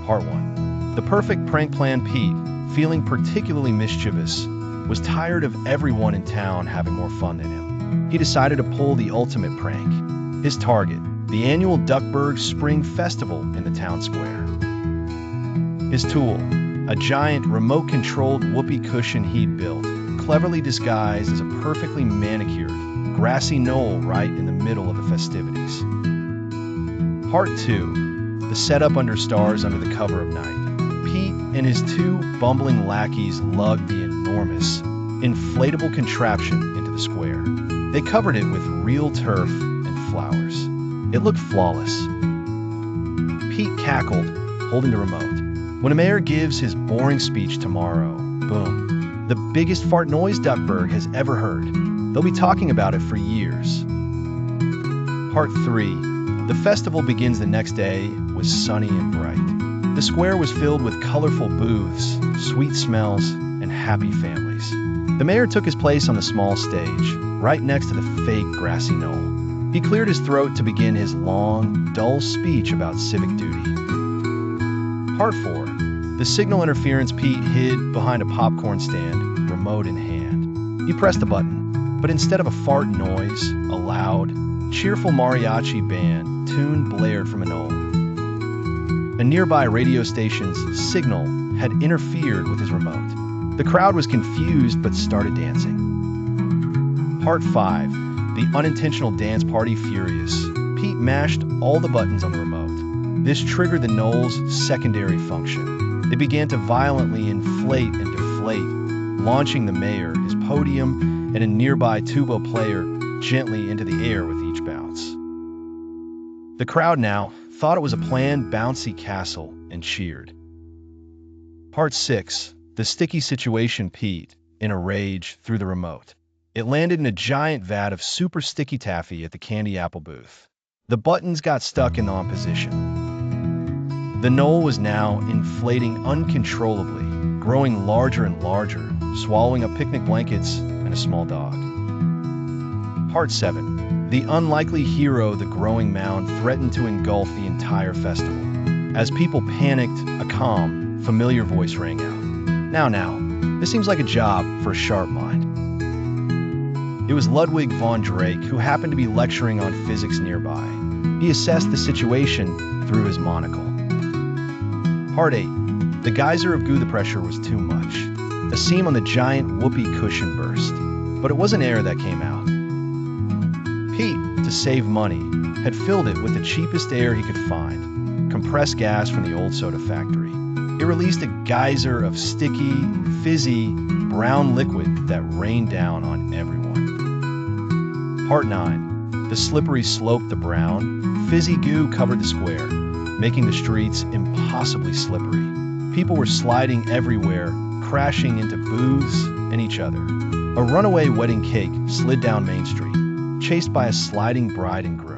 Part 1. The perfect prank plan. Pete, feeling particularly mischievous, was tired of everyone in town having more fun than him. He decided to pull the ultimate prank. His target, the annual Duckburg Spring Festival in the town square. His tool, a giant remote-controlled whoopee cushion he'd built, cleverly disguised as a perfectly manicured, grassy knoll right in the middle of the festivities. Part 2. The setup under stars under the cover of night. Pete and his two bumbling lackeys lugged the enormous, inflatable contraption into the square. They covered it with real turf and flowers. It looked flawless. Pete cackled, holding the remote. When a mayor gives his boring speech tomorrow, boom, the biggest fart noise Duckburg has ever heard. They'll be talking about it for years. Part 3. The festival begins the next day, was sunny and bright. The square was filled with colorful booths, sweet smells, and happy families. The mayor took his place on the small stage, right next to the fake grassy knoll. He cleared his throat to begin his long, dull speech about civic duty. Part 4. The signal interference. Pete hid behind a popcorn stand, remote in hand. He pressed a button, but instead of a fart noise, a loud, cheerful mariachi band tune blared from a knoll. A nearby radio station's signal had interfered with his remote. The crowd was confused but started dancing. Part 5. The unintentional dance party. Furious, Pete mashed all the buttons on the remote. This triggered the knoll's secondary function. It began to violently inflate and deflate, launching the mayor, his podium, and a nearby tuba player gently into the air with each bounce. The crowd now thought it was a planned bouncy castle and cheered. Part 6. The sticky situation. Pete, in a rage, threw the remote. It landed in a giant vat of super sticky taffy at the candy apple booth. The buttons got stuck in on position. The knoll was now inflating uncontrollably, growing larger and larger, swallowing up picnic blankets and a small dog. Part 7. The unlikely hero. The growing mound threatened to engulf the entire festival. As people panicked, a calm, familiar voice rang out. Now, this seems like a job for a sharp mind. It was Ludwig von Drake, who happened to be lecturing on physics nearby. He assessed the situation through his monocle. Part 8. The geyser of goo. The pressure was too much. A seam on the giant whoopee cushion burst, but it wasn't air that came out. Pete, to save money, had filled it with the cheapest air he could find, compressed gas from the old soda factory. It released a geyser of sticky, fizzy, brown liquid that rained down on everyone. Part 9. The slippery slope. The brown, fizzy goo covered the square, making the streets impossibly slippery. People were sliding everywhere, crashing into booths and each other. A runaway wedding cake slid down Main Street, chased by a sliding bride and groom.